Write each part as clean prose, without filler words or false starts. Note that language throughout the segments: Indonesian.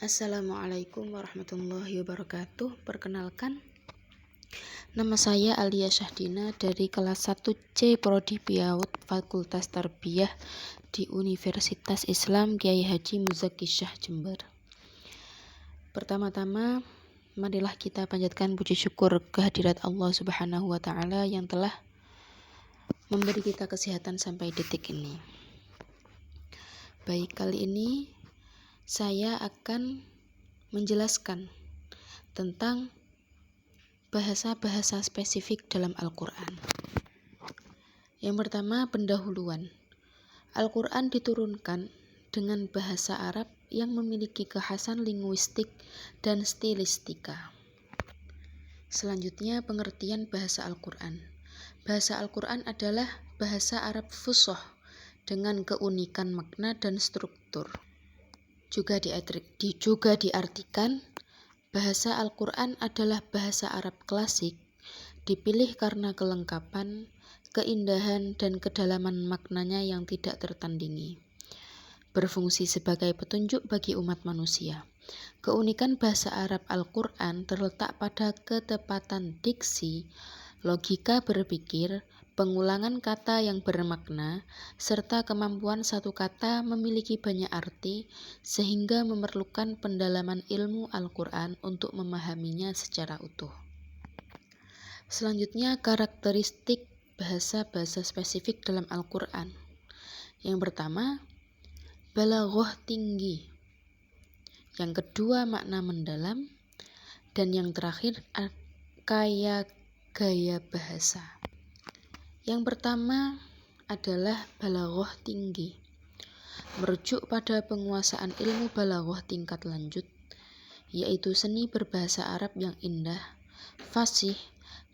Assalamualaikum warahmatullahi wabarakatuh. Perkenalkan, nama saya Alia Syahdina dari kelas 1C Prodi Piaut Fakultas Tarbiyah di Universitas Islam Kyai Haji Muzaki Syah Jember. Pertama-tama, marilah kita panjatkan puji syukur kehadirat Allah Subhanahu wa Ta'ala yang telah memberi kita kesehatan sampai detik ini. Baik, kali ini saya akan menjelaskan tentang bahasa-bahasa spesifik dalam Al-Quran. Yang pertama, pendahuluan. Al-Quran diturunkan dengan bahasa Arab yang memiliki kekhasan linguistik dan stilistika. Selanjutnya, pengertian bahasa Al-Quran. Bahasa Al-Quran adalah bahasa Arab fushoh dengan keunikan makna dan struktur. Juga diartikan bahasa Al-Quran adalah bahasa Arab klasik, dipilih karena kelengkapan, keindahan, dan kedalaman maknanya yang tidak tertandingi. Berfungsi sebagai petunjuk bagi umat manusia. Keunikan bahasa Arab Al-Quran terletak pada ketepatan diksi, logika berpikir, pengulangan kata yang bermakna, serta kemampuan satu kata memiliki banyak arti sehingga memerlukan pendalaman ilmu Al-Quran untuk memahaminya secara utuh. Selanjutnya, karakteristik bahasa-bahasa spesifik dalam Al-Quran. Yang pertama, balaghah tinggi. Yang kedua, makna mendalam. Dan yang terakhir, kaya gaya bahasa. Yang pertama adalah balaghah tinggi. Merujuk pada penguasaan ilmu balaghah tingkat lanjut, yaitu seni berbahasa Arab yang indah, fasih,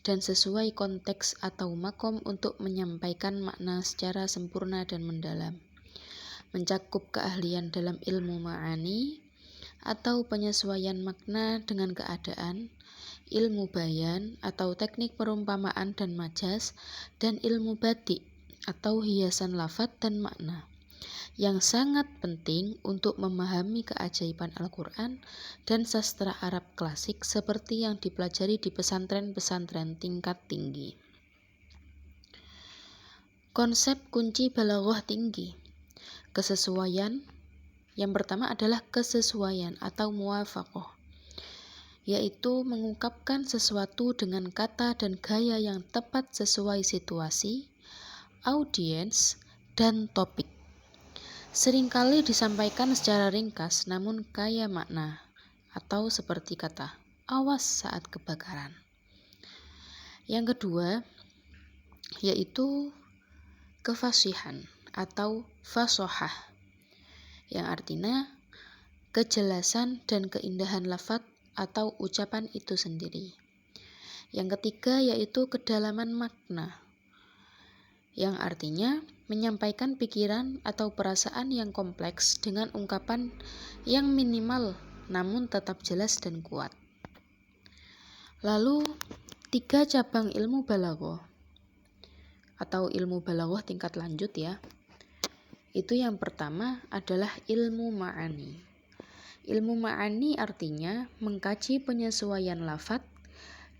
dan sesuai konteks atau makom untuk menyampaikan makna secara sempurna dan mendalam. Mencakup keahlian dalam ilmu ma'ani atau penyesuaian makna dengan keadaan, ilmu bayan atau teknik perumpamaan dan majas, dan ilmu batik atau hiasan lafaz dan makna, yang sangat penting untuk memahami keajaiban Al-Quran dan sastra Arab klasik seperti yang dipelajari di pesantren-pesantren tingkat tinggi. Konsep kunci balaghah tinggi. Kesesuaian. Yang pertama adalah kesesuaian atau muwafaqah, yaitu mengungkapkan sesuatu dengan kata dan gaya yang tepat sesuai situasi, audiens, dan topik. Seringkali disampaikan secara ringkas namun kaya makna, atau seperti kata, awas saat kebakaran. Yang kedua, yaitu kefasihan atau fasohah, yang artinya kejelasan dan keindahan lafaz atau ucapan itu sendiri. Yang ketiga yaitu kedalaman makna, yang artinya menyampaikan pikiran atau perasaan yang kompleks dengan ungkapan yang minimal namun tetap jelas dan kuat. Lalu 3 cabang ilmu balaghah atau ilmu balaghah tingkat lanjut ya. Itu yang pertama adalah ilmu ma'ani. Ilmu ma'ani artinya mengkaji penyesuaian lafaz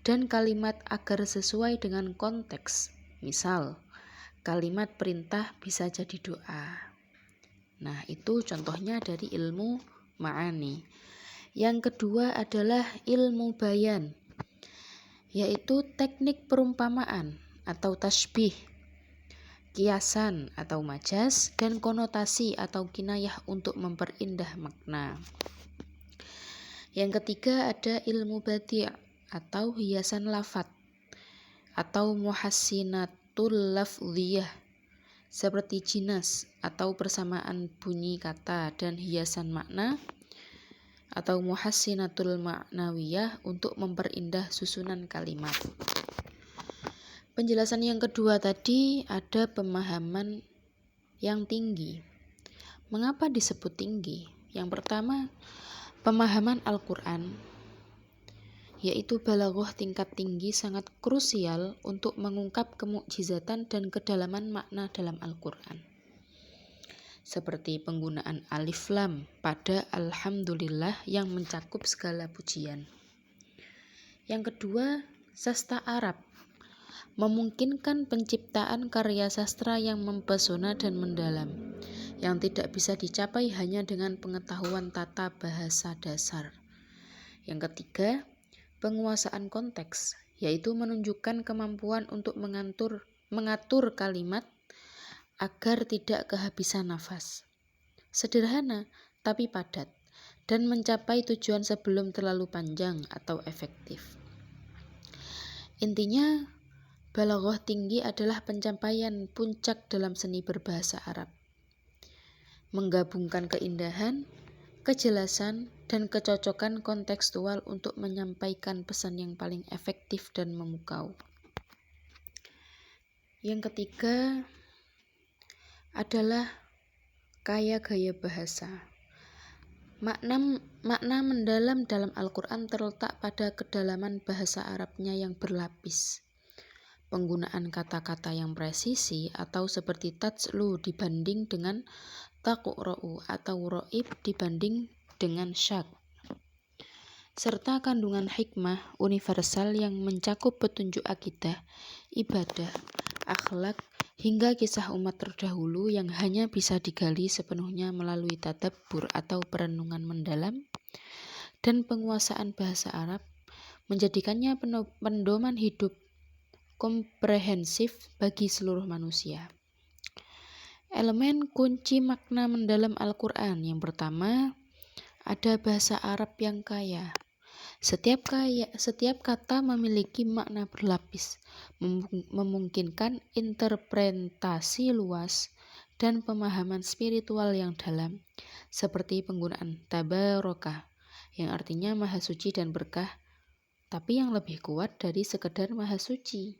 dan kalimat agar sesuai dengan konteks. Misal, kalimat perintah bisa jadi doa. Nah, itu contohnya dari ilmu ma'ani. Yang kedua adalah ilmu bayan, yaitu teknik perumpamaan atau tasbih, kiasan atau majas, dan konotasi atau kinayah untuk memperindah makna. Yang ketiga ada ilmu batik atau hiasan lafaz atau muhassinatul lafdhiyah seperti jinas atau persamaan bunyi kata, dan hiasan makna atau muhassinatul ma'nawiyah untuk memperindah susunan kalimat. Penjelasan yang kedua tadi ada pemahaman yang tinggi. Mengapa disebut tinggi? Yang pertama, pemahaman Al-Quran, yaitu balaghah tingkat tinggi, sangat krusial untuk mengungkap kemukjizatan dan kedalaman makna dalam Al-Quran. seperti penggunaan alif lam pada alhamdulillah yang mencakup segala pujian. Yang kedua, sastra Arab memungkinkan penciptaan karya sastra yang mempesona dan mendalam, yang tidak bisa dicapai hanya dengan pengetahuan tata bahasa dasar. Yang ketiga, penguasaan konteks, yaitu menunjukkan kemampuan untuk mengatur kalimat agar tidak kehabisan nafas. Sederhana tapi padat, dan mencapai tujuan sebelum terlalu panjang atau efektif. Intinya, balaghah tinggi adalah pencapaian puncak dalam seni berbahasa Arab. Menggabungkan keindahan, kejelasan, dan kecocokan kontekstual untuk menyampaikan pesan yang paling efektif dan memukau. Yang ketiga adalah kaya gaya bahasa. Makna mendalam dalam Al-Quran terletak pada kedalaman bahasa Arabnya yang berlapis. Penggunaan kata-kata yang presisi atau seperti tajlu dibanding dengan taqra'u atau ro'ib dibanding dengan syak, serta kandungan hikmah universal yang mencakup petunjuk akidah, ibadah, akhlak, hingga kisah umat terdahulu yang hanya bisa digali sepenuhnya melalui tadabbur atau perenungan mendalam, dan penguasaan bahasa Arab menjadikannya pedoman hidup komprehensif bagi seluruh manusia. Elemen kunci makna mendalam Al-Quran yang pertama, ada bahasa Arab yang kaya. Setiap kata memiliki makna berlapis, memungkinkan interpretasi luas dan pemahaman spiritual yang dalam, seperti penggunaan tabaraka, yang artinya maha suci dan berkah, tapi yang lebih kuat dari sekedar maha suci.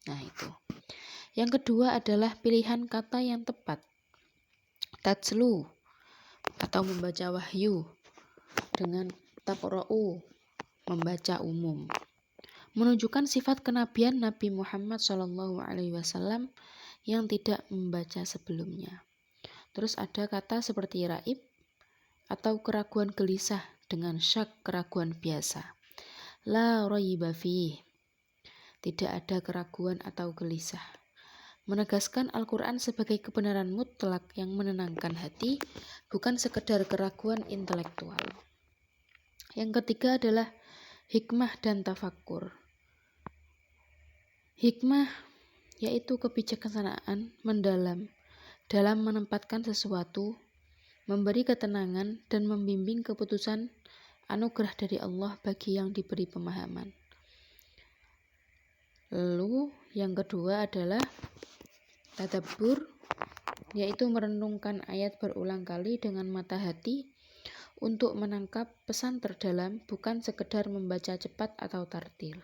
Nah itu. Yang kedua adalah pilihan kata yang tepat. Tajlu atau membaca wahyu dengan taqra'u, membaca umum, menunjukkan sifat kenabian Nabi Muhammad SAW yang tidak membaca sebelumnya. Terus ada kata seperti raib atau keraguan gelisah dengan syak, keraguan biasa. La raiba fih, tidak ada keraguan atau gelisah, menegaskan Al-Quran sebagai kebenaran mutlak yang menenangkan hati, bukan sekedar keraguan intelektual. Yang ketiga adalah hikmah dan tafakkur. Hikmah yaitu kebijaksanaan mendalam dalam menempatkan sesuatu, memberi ketenangan dan membimbing keputusan anugerah dari Allah bagi yang diberi pemahaman. Lalu yang kedua adalah tadabbur, yaitu merenungkan ayat berulang kali dengan mata hati untuk menangkap pesan terdalam, bukan sekedar membaca cepat atau tartil.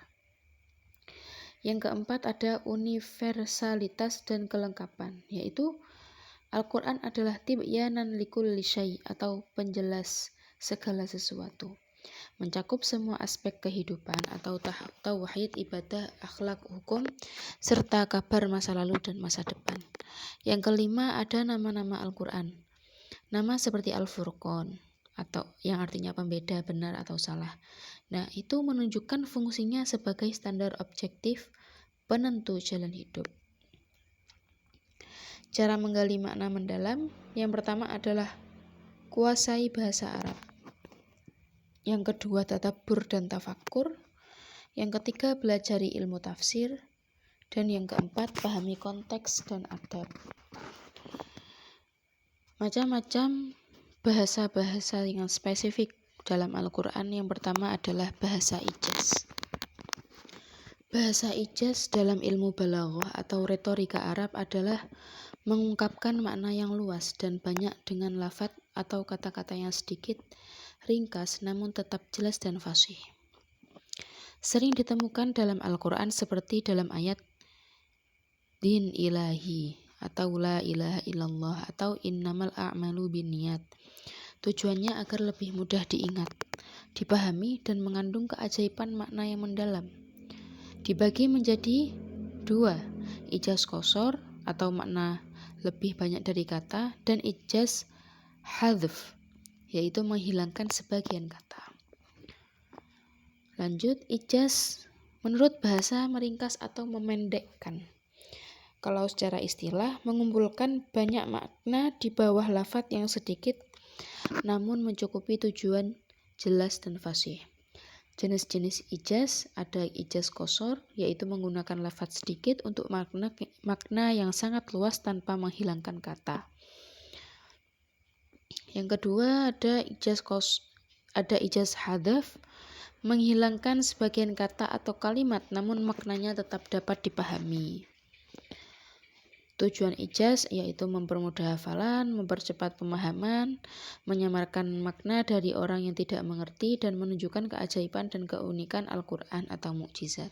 Yang keempat ada universalitas dan kelengkapan, yaitu Al-Quran adalah tibyanan likulli syai' atau penjelas segala sesuatu, mencakup semua aspek kehidupan atau tauhid, ibadah, akhlak, hukum, serta kabar masa lalu dan masa depan. Yang kelima ada nama-nama Al-Quran. Nama seperti Al-Furqan atau yang artinya pembeda benar atau salah. Nah, itu menunjukkan fungsinya sebagai standar objektif penentu jalan hidup. Cara menggali makna mendalam, yang pertama adalah kuasai bahasa Arab. Yang kedua tadabbur dan tafakkur. Yang ketiga belajari ilmu tafsir. Dan yang keempat pahami konteks dan adab. Macam-macam bahasa-bahasa yang spesifik dalam Al-Quran. Yang pertama adalah bahasa ijaz. Bahasa ijaz dalam ilmu balaghah atau retorika Arab adalah mengungkapkan makna yang luas dan banyak dengan lafadz atau kata-kata yang sedikit, ringkas namun tetap jelas dan fasih. Sering ditemukan dalam Al-Quran seperti dalam ayat din ilahi atau la ilaha illallah atau innamal a'malu binniyat. Tujuannya agar lebih mudah diingat, dipahami dan mengandung keajaiban makna yang mendalam. Dibagi menjadi dua, ijaz qosor atau makna lebih banyak dari kata, dan ijaz hadzf, yaitu menghilangkan sebagian kata. Lanjut, ijaz menurut bahasa meringkas atau memendekkan. Kalau secara istilah, mengumpulkan banyak makna di bawah lafadz yang sedikit namun mencukupi tujuan jelas dan fasih. Jenis-jenis ijaz, ada ijaz qosor, yaitu menggunakan lafadz sedikit untuk makna yang sangat luas tanpa menghilangkan kata. Yang kedua ada ijaz hadzf, menghilangkan sebagian kata atau kalimat namun maknanya tetap dapat dipahami. Tujuan ijaz yaitu mempermudah hafalan, mempercepat pemahaman, menyamarkan makna dari orang yang tidak mengerti, dan menunjukkan keajaiban dan keunikan Al-Quran atau mukjizat.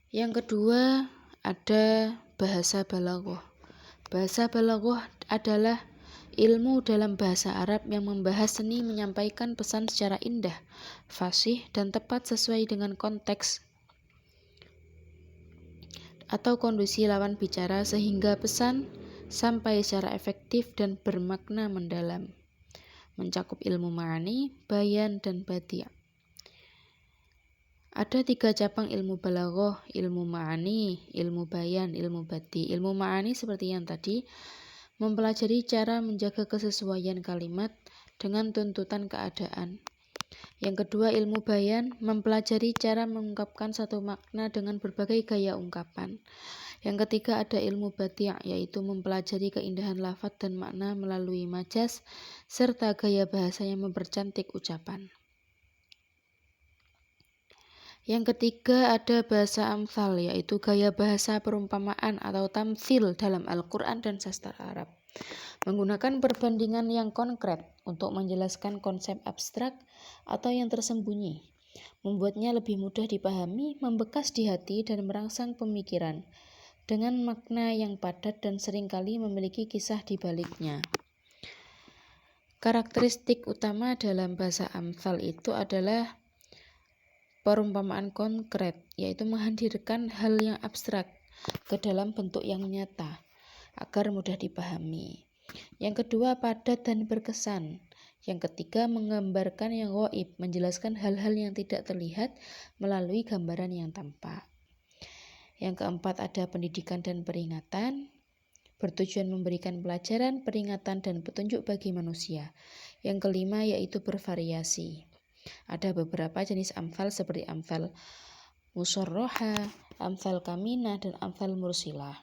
Yang kedua ada bahasa balaghah. Bahasa balaghah adalah ilmu dalam bahasa Arab yang membahas seni menyampaikan pesan secara indah, fasih, dan tepat sesuai dengan konteks atau kondisi lawan bicara sehingga pesan sampai secara efektif dan bermakna mendalam. Mencakup ilmu ma'ani, bayan, dan badi'. Ada 3 cabang ilmu balaghah: ilmu ma'ani, ilmu bayan, ilmu badi'. Ilmu ma'ani seperti yang tadi, mempelajari cara menjaga kesesuaian kalimat dengan tuntutan keadaan. Yang kedua, ilmu bayan, mempelajari cara mengungkapkan satu makna dengan berbagai gaya ungkapan. Yang ketiga ada ilmu badi', yaitu mempelajari keindahan lafadz dan makna melalui majaz, serta gaya bahasa yang mempercantik ucapan. Yang ketiga ada bahasa amthal, yaitu gaya bahasa perumpamaan atau tamtsil dalam Al-Quran dan sastra Arab. Menggunakan perbandingan yang konkret untuk menjelaskan konsep abstrak atau yang tersembunyi, membuatnya lebih mudah dipahami, membekas di hati, dan merangsang pemikiran dengan makna yang padat dan seringkali memiliki kisah di baliknya. Karakteristik utama dalam bahasa amthal itu adalah perumpamaan konkret, yaitu menghadirkan hal yang abstrak ke dalam bentuk yang nyata agar mudah dipahami. Yang kedua, padat dan berkesan. Yang ketiga, menggambarkan yang ghaib, menjelaskan hal-hal yang tidak terlihat melalui gambaran yang tampak. Yang keempat, ada pendidikan dan peringatan, bertujuan memberikan pelajaran, peringatan, dan petunjuk bagi manusia. Yang kelima, yaitu bervariasi. Ada beberapa jenis amthal seperti amthal musarrahah, amthal kaminah, dan amthal mursilah.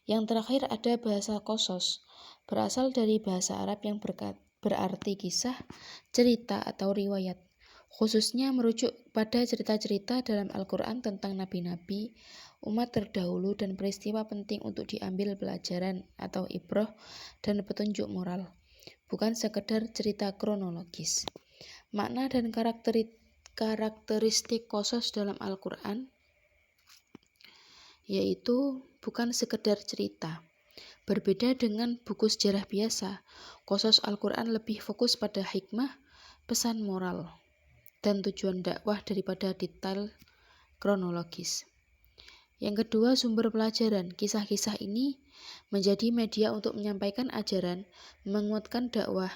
Yang terakhir ada bahasa qasas, berasal dari bahasa Arab yang berarti kisah, cerita, atau riwayat. Khususnya merujuk pada cerita-cerita dalam Al-Quran tentang nabi-nabi, umat terdahulu, dan peristiwa penting untuk diambil pelajaran atau ibrah dan petunjuk moral, bukan sekedar cerita kronologis. Makna dan karakteristik qasas dalam Al-Quran yaitu bukan sekedar cerita. Berbeda dengan buku sejarah biasa, qasas Al-Quran lebih fokus pada hikmah, pesan moral, dan tujuan dakwah daripada detail kronologis. Yang kedua, sumber pelajaran. Kisah-kisah ini menjadi media untuk menyampaikan ajaran, menguatkan dakwah,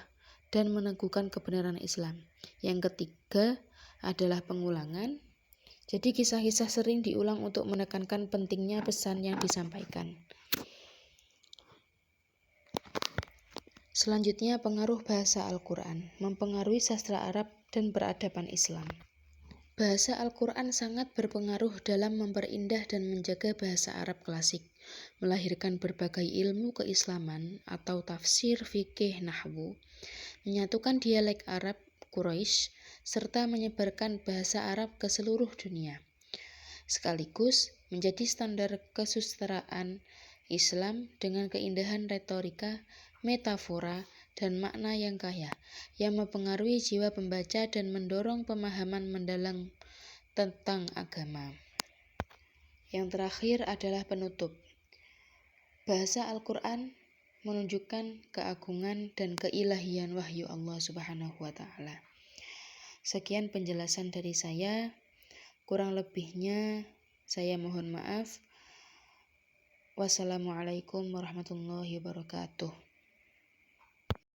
dan meneguhkan kebenaran Islam. Yang ketiga adalah pengulangan. Jadi kisah-kisah sering diulang untuk menekankan pentingnya pesan yang disampaikan. Selanjutnya, pengaruh bahasa Al-Quran mempengaruhi sastra Arab dan peradaban Islam. Bahasa Al-Quran sangat berpengaruh dalam memperindah dan menjaga bahasa Arab klasik, melahirkan berbagai ilmu keislaman atau tafsir, fikih, nahwu, menyatukan dialek Arab Quraisy, serta menyebarkan bahasa Arab ke seluruh dunia. Sekaligus menjadi standar kesusastraan Islam dengan keindahan retorika, metafora, dan makna yang kaya, yang mempengaruhi jiwa pembaca dan mendorong pemahaman mendalam tentang agama. Yang terakhir adalah penutup. Bahasa Al-Quran menunjukkan keagungan dan keilahian wahyu Allah Subhanahu wa Ta'ala. Sekian penjelasan dari saya. Kurang lebihnya saya mohon maaf. Wassalamualaikum warahmatullahi wabarakatuh.